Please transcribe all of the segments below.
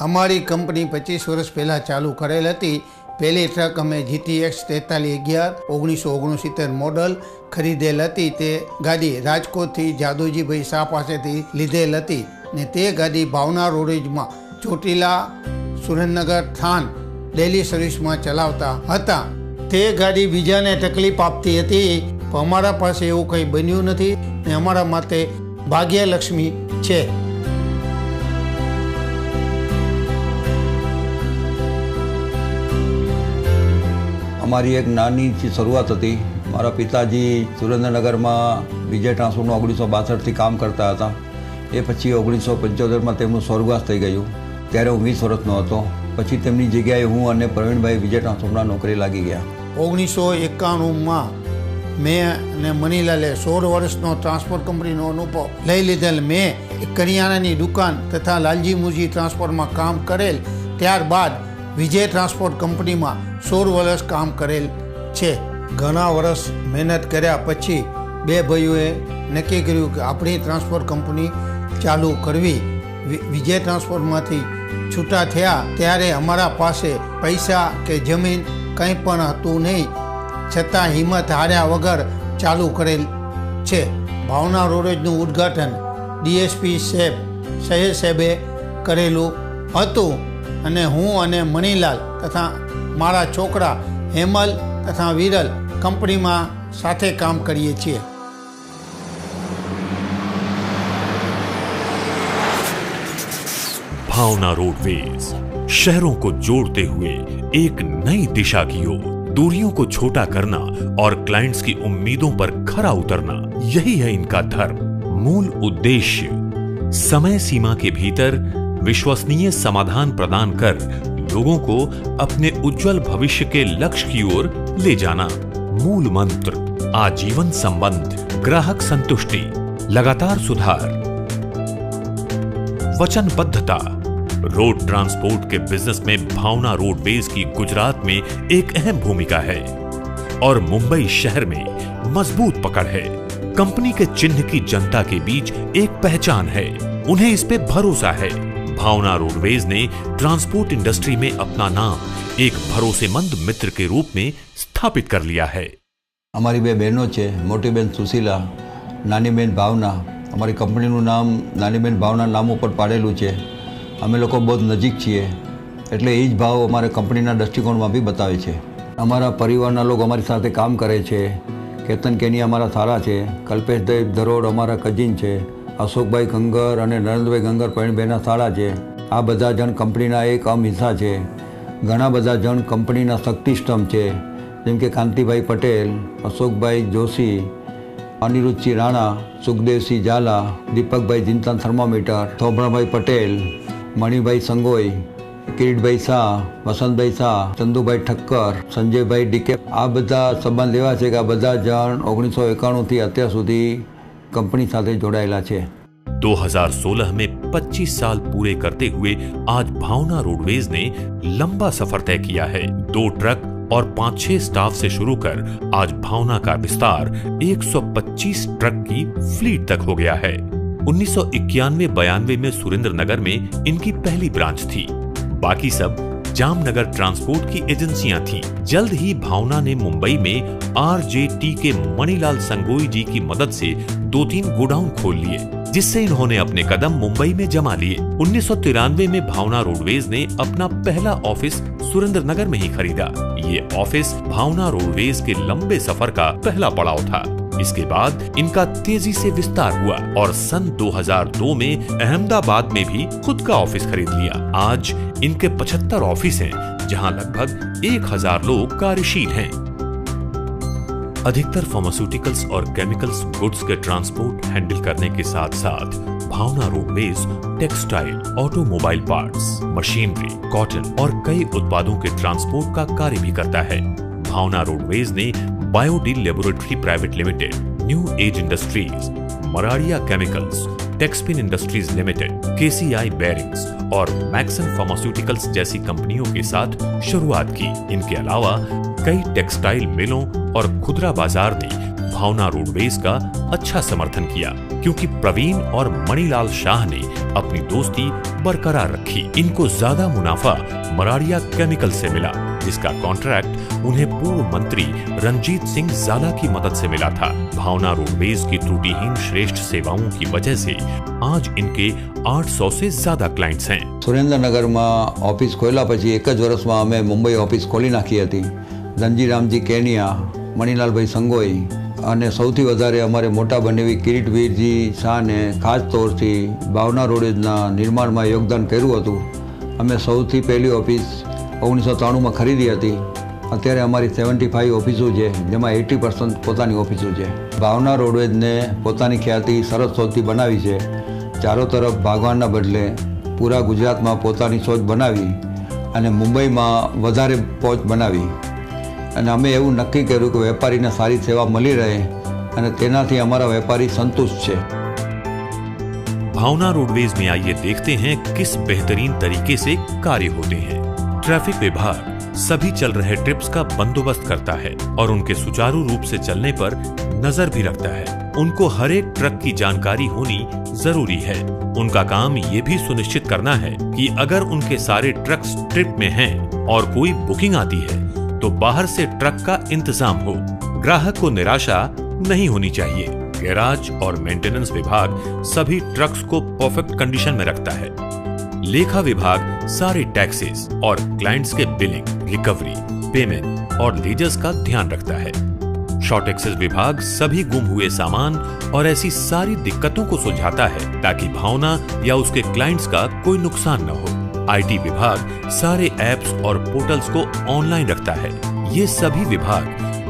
અમારી કંપની 25 વર્ષ પહેલાં ચાલુ કરેલ હતી। પહેલી ટ્રક અમે GTX 4311 1969 મોડલ ખરીદેલ હતી। તે ગાડી રાજકોટથી જાદુજીભાઈ શાહ પાસેથી લીધેલ હતી ને તે ગાડી ભાવના રોડેજમાં ચોટીલા સુરેન્દ્રનગર થાન ડેલી સર્વિસમાં ચલાવતા હતા। તે ગાડી બીજાને તકલીફ આપતી હતી, પણ અમારા પાસે એવું કંઈ બન્યું નથી ને અમારા માટે ભાગ્યલક્ષ્મી છે। हमारी एक नानी सी शुरुआत थी। मारा पिताजी सुरेन्द्रनगर में विजय ट्रांसपोर्ट में 1962 काम करता था। ये पछी 1975 में तेमनुं स्वर्गवास थई गयुं। त्यारे हूँ 20 वर्षनो हतो। पछी तेमनी जग्याए हूँ अने प्रवीणभाई विजय ट्रांसपोर्ट में नौकरी लागी गया। 1991 में मैं ने मनीलाले 16 वर्षनो ट्रांसपोर्ट कंपनीनो अनुभव लई लीधेल। मैं करियाणानी दुकान तथा लालजी मुजी ट्रांसपोर्ट में काम करेल। त्यारबाद विजय ट्रांसपोर्ट कंपनी में 16 वर्ष काम करेल छे। घणा वर्ष मेहनत कर्या पछी बे भाईओए नक्की कर्युं के आपणी ट्रांसपोर्ट कंपनी चालू करवी। विजय ट्रांसपोर्ट मांथी छूटा थया त्यारे अमारा पासे पैसा के जमीन कंई पण हतुं नहीं, छतां हिम्मत हार्या वगर चालू करेल छे। भावना रोडेजनुं उद्घाटन DSP शहेर साहेबे करेलुं हतुं अने हूँ अने मणिलाल तथा मारा छोकरा हेमल तथा विरल कंपनी में साथे काम करीए छीए। भावना रोडवेज शहरों को जोड़ते हुए एक नई दिशा की ओर, दूरियों को छोटा करना और क्लाइंट्स की उम्मीदों पर खरा उतरना, यही है इनका धर्म। मूल उद्देश्य समय सीमा के भीतर विश्वसनीय समाधान प्रदान कर लोगों को अपने उज्जवल भविष्य के लक्ष्य की ओर ले जाना। मूल मंत्र आजीवन संबंध, ग्राहक संतुष्टि, लगातार सुधार, वचनबद्धता। रोड ट्रांसपोर्ट के बिजनेस में भावना रोडवेज की गुजरात में एक अहम भूमिका है और मुंबई शहर में मजबूत पकड़ है। कंपनी के चिन्ह की जनता के बीच एक पहचान है, उन्हें इस पे भरोसा है। भावना रोडवेज ने ट्रांसपोर्ट इंडस्ट्री में अपना नाम एक भरोसेमंद मित्र के रूप में स्थापित कर लिया है। हमारी बे बहनों छे, मोटी बहन सुशीला, नानी बहन भावना। हमारी कंपनीનું नाम नानी बहन भावना नाम पर पाड़ेલું છે। અમે લોકો बहुत नजीक છીએ એટલે એ જ ભાવ અમારે કંપનીના દૃષ્ટિકોણમાં બી બતાવે છે। અમારા પરિવારના લોકો અમારી સાથે કામ કરે છે। કેતન કેની અમારા સારા છે, કલ્પેશભાઈ ધરોડ અમારા કઝિન છે, અશોકભાઈ ગંગર અને નરેન્દ્રભાઈ ગંગર પરણબેના સાળા છે। આ બધા જણ કંપનીના એક અહમ હિસ્સા છે। ઘણા બધા જણ કંપનીના શક્તિ સ્તંભ છે, જેમ કે કાંતિભાઈ પટેલ, અશોકભાઈ જોશી, અનિરુદ્ધસિંહ રાણા, સુખદેવસિંહ ઝાલા, દીપકભાઈ જીંતન થર્મોમીટર, થોભણાભાઈ પટેલ, મણિભાઈ સંગોઈ, કિરીટભાઈ શાહ, વસંતભાઈ શાહ, ચંદુભાઈ ઠક્કર, સંજયભાઈ ડીકે। આ બધા સંબંધ એવા છે કે આ બધા જણ 1991 અત્યાર સુધી कंपनी साथे जोड़ायेला छे। 2016 में 25 साल पूरे करते हुए आज भावना रोडवेज ने लंबा सफर तय किया है। 2 ट्रक और 5-6 स्टाफ से शुरू कर आज भावना का विस्तार 125 ट्रक की फ्लीट तक हो गया है। 1991-92 में सुरेंद्रनगर में इनकी पहली ब्रांच थी, बाकी सब जामनगर ट्रांसपोर्ट की एजेंसियां थीं। जल्द ही भावना ने मुंबई में RJT के मणिलाल संगोई जी की मदद से 2-3 गोडाउन खोल लिए, जिससे इन्होंने अपने कदम मुंबई में जमा लिए। 1993 में भावना रोडवेज ने अपना पहला ऑफिस सुरेंद्रनगर में ही खरीदा। ये ऑफिस भावना रोडवेज के लंबे सफर का पहला पड़ाव था। इसके बाद इनका तेजी से विस्तार हुआ और सन 2002 में अहमदाबाद में भी खुद का ऑफिस खरीद लिया। आज इनके 75 ऑफिस हैं, जहां लगभग 1000 लोग कार्यशील हैं। अधिकतर फार्मास्यूटिकल्स और केमिकल्स गुड्स के ट्रांसपोर्ट हैंडल करने के साथ साथ Bhavna roadways textile, automobile parts, machinery, cotton और कई उत्पादों के ट्रांसपोर्ट का कार्य भी करता है। भावना रोडवेज ने Biodeal laboratory private limited, new age industries, Maradia chemicals, Texpin industries limited, KCI bearings और मैक्सन फार्मास्यूटिकल्स जैसी कंपनियों के साथ शुरुआत की। इनके अलावा कई टेक्सटाइल मिलों और खुदरा बाजार ने भावना रोडवेज का अच्छा समर्थन किया, क्योंकि प्रवीण और मणिलाल शाह ने अपनी दोस्ती बरकरार रखी। इनको ज्यादा मुनाफा मराड़िया केमिकल से मिला, जिसका कॉन्ट्रैक्ट उन्हें पूर्व मंत्री रंजीत सिंह ज़ाला की मदद से मिला था। भावना रोडवेज की त्रुटिहीन श्रेष्ठ सेवाओं की वजह से आज इनके 800 से ज्यादा क्लाइंट्स हैं। सुरेन्द्रनगर में ऑफिस खोल्या पछी एक ज वर्षमां अमे मुंबई ऑफिस खोली नाखी हती। धनजीरामजी केनिया, मणिलालभाई संगोई અને સૌથી વધારે અમારે મોટા બનેવી કિરીટવીરજી શાહને ખાસ તौरથી ભાવના રોડવેજના નિર્માણમાં યોગદાન કર્યું હતું। અમે સૌથી પહેલી ઓફિસ 1993માં ખરીદી હતી। અત્યારે અમારી 75 ઓફિસો છે, જેમાં 80% પોતાની ઓફિસો છે। ભાવના રોડવેજને પોતાની ખ્યાતિ સરસ શોધથી બનાવી છે। ચારો તરફ ભાગવાના બદલે પૂરા ગુજરાતમાં પોતાની શોધ બનાવી અને મુંબઈમાં વધારે પહોંચ બનાવી। અને અમે એવું નક્કી કર્યું કે વેપારીને સારી સેવા મળી રહે અને તેનાથી અમારા વેપારી સંતુષ્ટ છે। भावना रोडवेज में आइए देखते हैं किस बेहतरीन तरीके से कार्य होते हैं। ट्रैफिक विभाग सभी चल रहे ट्रिप्स का बंदोबस्त करता है और उनके सुचारू रूप से चलने पर नजर भी रखता है। उनको हर एक ट्रक की जानकारी होनी जरूरी है। उनका काम ये भी सुनिश्चित करना है कि अगर उनके सारे ट्रक्स ट्रिप में हैं और कोई बुकिंग आती है तो बाहर से ट्रक का इंतजाम हो। ग्राहक को निराशा नहीं होनी चाहिए। गैराज और मेंटेनेंस विभाग सभी ट्रक्स को परफेक्ट कंडीशन में रखता है। लेखा विभाग सारे टैक्सेस और क्लाइंट्स के बिलिंग, रिकवरी, पेमेंट और लीजर्स का ध्यान रखता है। शॉर्ट एक्सेस विभाग सभी गुम हुए सामान और ऐसी सारी दिक्कतों को सुलझाता है ताकि भावना या उसके क्लाइंट्स का कोई नुकसान न हो। आईटी विभाग सारे एप्स और पोर्टल्स को ऑनलाइन रखता है। ये सभी विभाग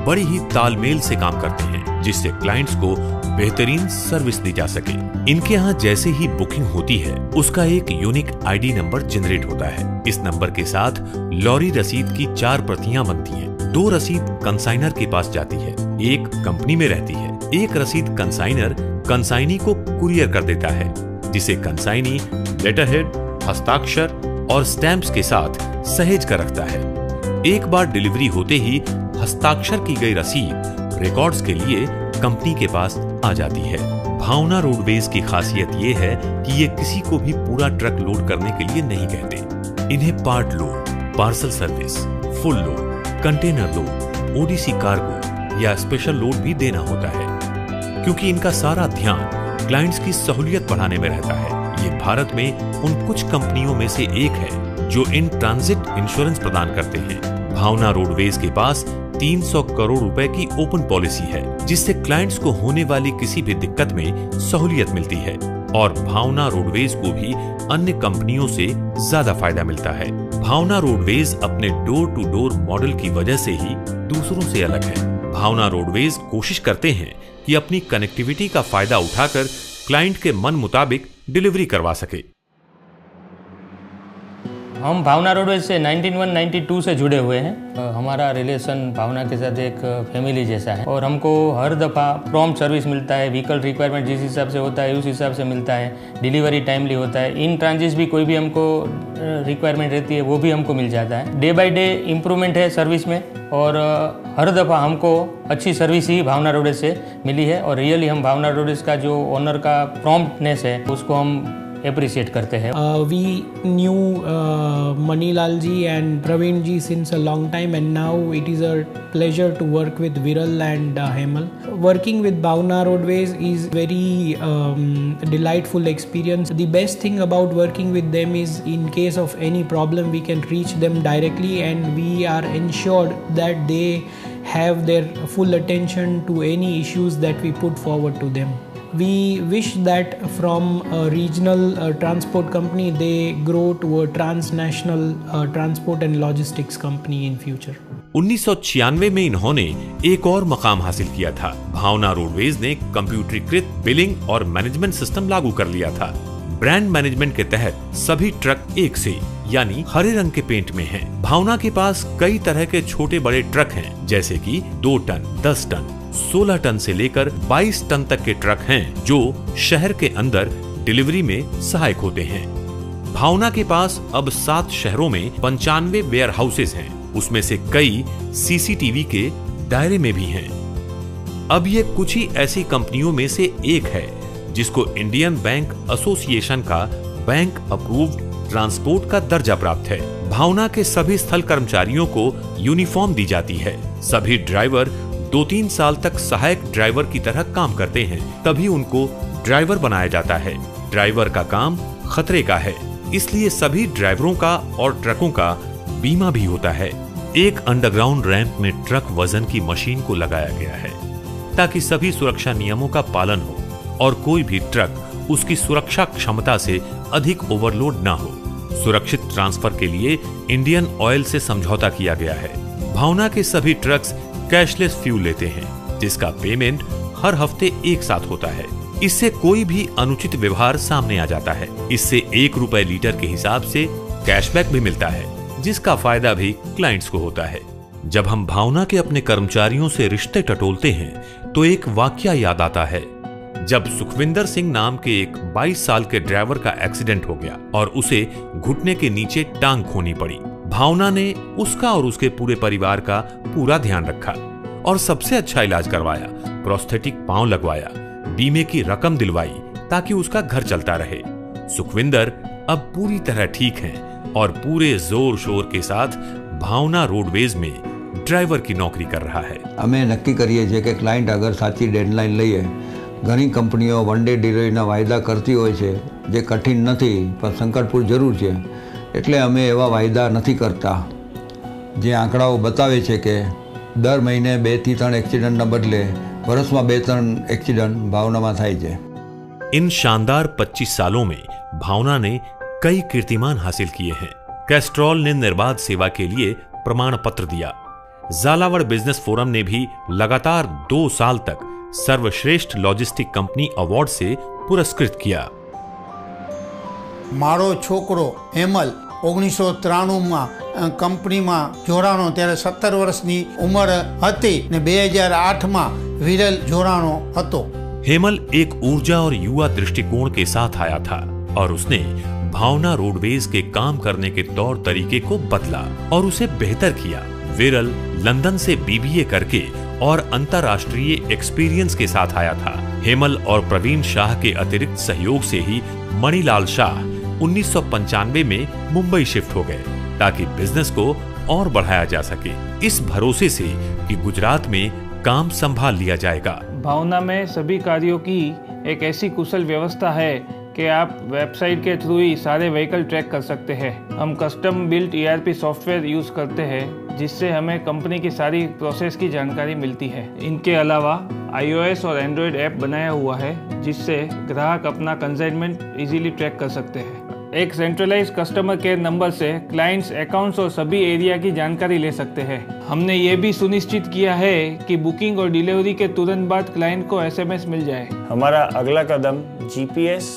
बड़ी ही तालमेल से काम करते हैं, जिससे क्लाइंट्स को बेहतरीन सर्विस दी जा सके। इनके यहाँ जैसे ही बुकिंग होती है, उसका एक यूनिक आईडी नंबर जनरेट होता है। इस नंबर के साथ लॉरी रसीद की 4 प्रतियां बनती हैं। 2 रसीद कंसाइनर के पास जाती है, 1 कंपनी में रहती है। 1 रसीद कंसाइनर कंसाइनी को कुरियर कर देता है, जिसे कंसाइनी लेटरहेड, हस्ताक्षर और स्टैंप्स के साथ सहेज कर रखता है। एक बार डिलीवरी होते ही हस्ताक्षर की गई रसीद रिकॉर्ड्स के लिए कंपनी के पास आ जाती है। भावना रोडवेज की खासियत ये है कि ये किसी को भी पूरा ट्रक लोड करने के लिए नहीं कहते। इन्हें part load, parcel service, full load, container load, ODC cargo या स्पेशल लोड भी देना होता है, क्योंकि इनका सारा ध्यान क्लाइंट्स की सहूलियत बढ़ाने में रहता है। ये भारत में उन कुछ कंपनियों में से एक है जो इन ट्रांजिट इंश्योरेंस प्रदान करते हैं। भावना रोडवेज के पास 300 करोड़ रुपए की ओपन पॉलिसी है, जिससे क्लाइंट्स को होने वाली किसी भी दिक्कत में सहूलियत मिलती है और भावना रोडवेज को भी अन्य कंपनियों से ज्यादा फायदा मिलता है। भावना रोडवेज अपने डोर टू डोर मॉडल की वजह से ही दूसरों से अलग है। भावना रोडवेज कोशिश करते हैं कि अपनी कनेक्टिविटी का फायदा उठाकर क्लाइंट के मन मुताबिक डिलीवरी करवा सके। हम भावना रोडवेज से 1992 से जुड़े हुए हैं। हमारा रिलेशन भावना के साथ एक फैमिली जैसा है और हमको हर दफ़ा प्रॉम्प्ट सर्विस मिलता है। व्हीकल रिक्वायरमेंट जिस हिसाब से होता है उस हिसाब से मिलता है। डिलीवरी टाइमली होता है। इन ट्रांजिट भी कोई भी हमको रिक्वायरमेंट रहती है वो भी हमको मिल जाता है। डे बाय डे इम्प्रूवमेंट है सर्विस में और हर दफ़ा हमको अच्छी सर्विस ही भावना रोडवेज से मिली है और रियली हम भावना रोडवेज का जो ओनर का प्रॉम्प्टनेस है उसको हम appreciate करते हैं। We knew Manilal ji and Praveen ji since a long time and now it is a pleasure to work with Viral and Hemal. Working with Bhavna Roadways is very delightful experience. The best thing about working with them is in case of any problem we can reach them directly and we are ensured that they have their full attention to any issues that we put forward to them. We wish that from a regional transport company they grow to a transnational transport and logistics company in future. 1996 में इन्होंने एक और मकाम हासिल किया था। भावना roadways ने कंप्यूटरीकृत बिलिंग और मैनेजमेंट सिस्टम लागू कर लिया था। ब्रांड मैनेजमेंट के तहत सभी ट्रक एक से यानी हरे रंग के पेंट में हैं। भावना के पास कई तरह के छोटे बड़े ट्रक हैं, जैसे कि 2 टन, 10 टन, 16 टन से लेकर 22 टन तक के ट्रक हैं जो शहर के अंदर डिलीवरी में सहायक होते हैं। भावना के पास अब 7 शहरों में 95 वेयर हाउसेज हैं, उसमें से कई सीसीटीवी के दायरे में भी हैं। अब ये कुछ ही ऐसी कंपनियों में से एक है जिसको इंडियन बैंक एसोसिएशन का बैंक अप्रूव्ड ट्रांसपोर्ट का दर्जा प्राप्त है। भावना के सभी स्थल कर्मचारियों को यूनिफॉर्म दी जाती है। सभी ड्राइवर 2-3 साल तक सहायक ड्राइवर की तरह काम करते हैं, तभी उनको ड्राइवर बनाया जाता है। ड्राइवर का काम खतरे का है, इसलिए सभी ड्राइवरों का और ट्रकों का बीमा भी होता है। एक अंडरग्राउंड रैंप में ट्रक वजन की मशीन को लगाया गया है ताकि सभी सुरक्षा नियमों का पालन हो और कोई भी ट्रक उसकी सुरक्षा क्षमता से अधिक ओवरलोड ना हो। सुरक्षित ट्रांसफर के लिए इंडियन ऑयल से समझौता किया गया है। भावना के सभी ट्रक्स कैशलेस फ्यूल लेते हैं, जिसका पेमेंट हर हफ्ते एक साथ होता है। इससे कोई भी अनुचित व्यवहार सामने आ जाता है। इससे 1 रुपए लीटर के हिसाब से कैशबैक भी मिलता है, जिसका फायदा भी क्लाइंट्स को होता है। जब हम भावना के अपने कर्मचारियों से रिश्ते टटोलते हैं तो एक वाकया याद आता है। जब सुखविंदर सिंह नाम के एक 22 साल के ड्राइवर का एक्सीडेंट हो गया और उसे घुटने के नीचे टांग खोनी पड़ी, भावना ने उसका और उसके पूरे परिवार का पूरा ध्यान रखा और सबसे अच्छा इलाज करवाया, प्रोस्थेटिक पांव लगवाया, बीमे की रकम दिलवाई ताकि उसका घर चलता रहे। सुखविंदर अब पूरी तरह ठीक हैं और पूरे जोर शोर के साथ भावना रोडवेज में ड्राइवर की नौकरी कर रहा है। અમે નક્કી કરીએ છીએ કે ક્લાયન્ટ અગર સાચી ડેડલાઇન લઈએ, ઘણી કંપનીઓ 1 ડે ડિલિવરીના વાયદા કરતી હોય છે જે કઠિન નથી પણ સંકટપૂર જરૂર છે, એટલે અમે એવા વાયદા નથી કરતા। જે આંકડાઓ બતાવે છે કે દર મહિને 2 થી 3 એક્સિડન્ટના બદલે વર્ષમાં 2-3 એક્સિડન્ટ ભાવનામાં થાય છે। इन शानदार 25 सालों में भावना ने कई कीर्तिमान हासिल किए हैं। कैस्ट्रॉल ने निर्बाध सेवा के लिए प्रमाण पत्र दिया। झालावाड़ बिजनेस फोरम ने भी लगातार 2 साल तक सर्वश्रेष्ठ लॉजिस्टिक कंपनी अवार्ड से पुरस्कृत किया। मारो छोकरो हेमल 1993 में कंपनी में जोड़ाणो त्यारे 17 वर्षनी उम्र हती ने 2008 में विरल जोड़ाणो हतो। हेमल एक ऊर्जा और युवा दृष्टिकोण के साथ आया था और उसने भावना रोडवेज के काम करने के तौर तरीके को बदला और उसे बेहतर किया। विरल लंदन से बीबीए करके और अंतरराष्ट्रीय एक्सपीरियंस के साथ आया था। हेमल और प्रवीण शाह के अतिरिक्त सहयोग से ही मणिलाल शाह 1995 में मुंबई शिफ्ट हो गए ताकि बिजनेस को और बढ़ाया जा सके, इस भरोसे से कि गुजरात में काम संभाल लिया जाएगा। भावना में सभी कार्यों की एक ऐसी कुशल व्यवस्था है कि आप वेबसाइट के थ्रू ही सारे व्हीकल ट्रैक कर सकते हैं। हम custom built ERP software use करते हैं जिससे हमें कंपनी की सारी प्रोसेस की जानकारी मिलती है। इनके अलावा iOS और एंड्रॉयड ऐप बनाया हुआ है जिससे ग्राहक अपना कंसाइनमेंट इजीली ट्रैक कर सकते हैं। एक सेंट्रलाइज कस्टमर केयर नंबर से क्लाइंट्स अकाउंट्स और सभी एरिया की जानकारी ले सकते हैं। हमने ये भी सुनिश्चित किया है कि बुकिंग और डिलीवरी के तुरंत बाद क्लाइंट को SMS मिल जाए। हमारा अगला कदम GPS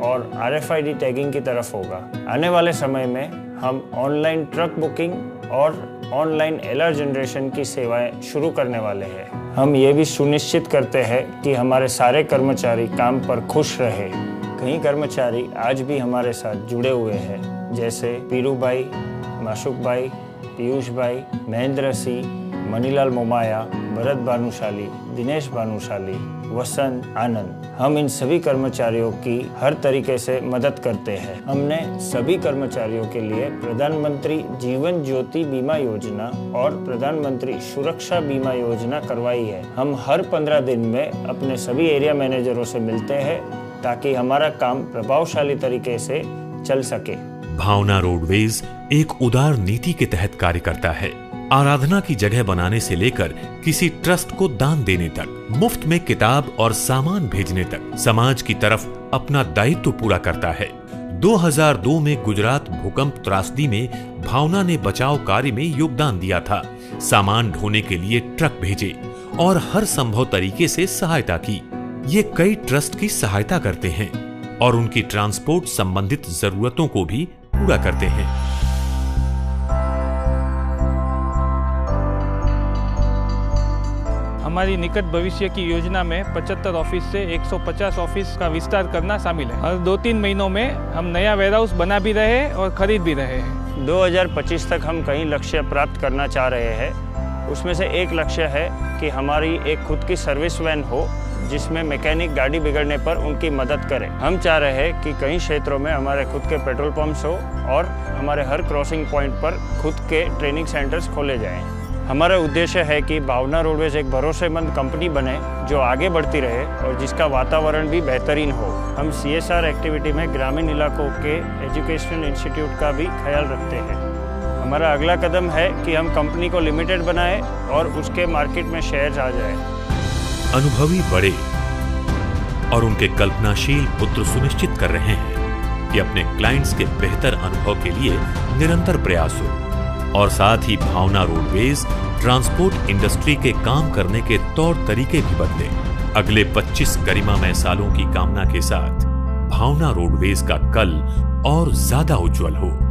और RFID टैगिंग की तरफ होगा। आने वाले समय में हम ऑनलाइन ट्रक बुकिंग और ऑनलाइन LR जनरेशन की सेवाएं शुरू करने वाले हैं। हम ये भी सुनिश्चित करते हैं कि हमारे सारे कर्मचारी काम पर खुश रहे। कई कर्मचारी आज भी हमारे साथ जुड़े हुए हैं, जैसे पीरू भाई, माशुक भाई, पीयूष भाई, महेंद्र सिंह, मनीलाल मोमाया, भरत भानुशाली, दिनेश भानुशाली, वसंत आनंद। हम इन सभी कर्मचारियों की हर तरीके से मदद करते हैं। हमने सभी कर्मचारियों के लिए प्रधानमंत्री जीवन ज्योति बीमा योजना और प्रधानमंत्री सुरक्षा बीमा योजना करवाई है। हम हर 15 दिन में अपने सभी एरिया मैनेजरों से मिलते हैं ताकि हमारा काम प्रभावशाली तरीके से चल सके। भावना रोडवेज एक उदार नीति के तहत कार्य करता है। आराधना की जगह बनाने से लेकर किसी ट्रस्ट को दान देने तक, मुफ्त में किताब और सामान भेजने तक समाज की तरफ अपना दायित्व पूरा करता है। 2002 में गुजरात भूकंप त्रासदी में भावना ने बचाव कार्य में योगदान दिया था। सामान ढोने के लिए ट्रक भेजे और हर संभव तरीके से सहायता की। ये कई ट्रस्ट की सहायता करते हैं और उनकी ट्रांसपोर्ट संबंधित जरूरतों को भी पूरा करते हैं। हमारी निकट भविष्य की योजना में 75 ऑफिस से 150 ऑफिस का विस्तार करना शामिल है। हर 2-3 महीनों में हम नया वेयरहाउस बना भी रहे और खरीद भी रहे हैं। 2025 तक हम कई लक्ष्य प्राप्त करना चाह रहे हैं। उसमें से एक लक्ष्य है कि हमारी एक खुद की सर्विस वैन हो जिसमें मैकेनिक गाड़ी बिगड़ने पर उनकी मदद करे। हम चाह रहे हैं कि कई क्षेत्रों में हमारे खुद के पेट्रोल पंप्स हो और हमारे हर क्रॉसिंग पॉइंट पर खुद के ट्रेनिंग सेंटर्स खोले जाएं। हमारा उद्देश्य है कि भावना रोडवेज एक भरोसेमंद कंपनी बने जो आगे बढ़ती रहे और जिसका वातावरण भी बेहतरीन हो। हम CSR एक्टिविटी में ग्रामीण इलाकों के एजुकेशनल इंस्टीट्यूट का भी ख्याल रखते हैं। हमारा अगला कदम है कि हम कंपनी को लिमिटेड बनाएं और उसके मार्केट में शेयर्स आ जाए। अनुभवी बड़े और उनके कल्पनाशील पुत्र सुनिश्चित कर रहे हैं कि अपने क्लाइंट्स के बेहतर अनुभव के लिए निरंतर प्रयास हो और साथ ही भावना रोडवेज ट्रांसपोर्ट इंडस्ट्री के काम करने के तौर तरीके भी बदले। अगले 25 गरिमामय सालों की कामना के साथ भावना रोडवेज का कल और ज्यादा उज्जवल हो।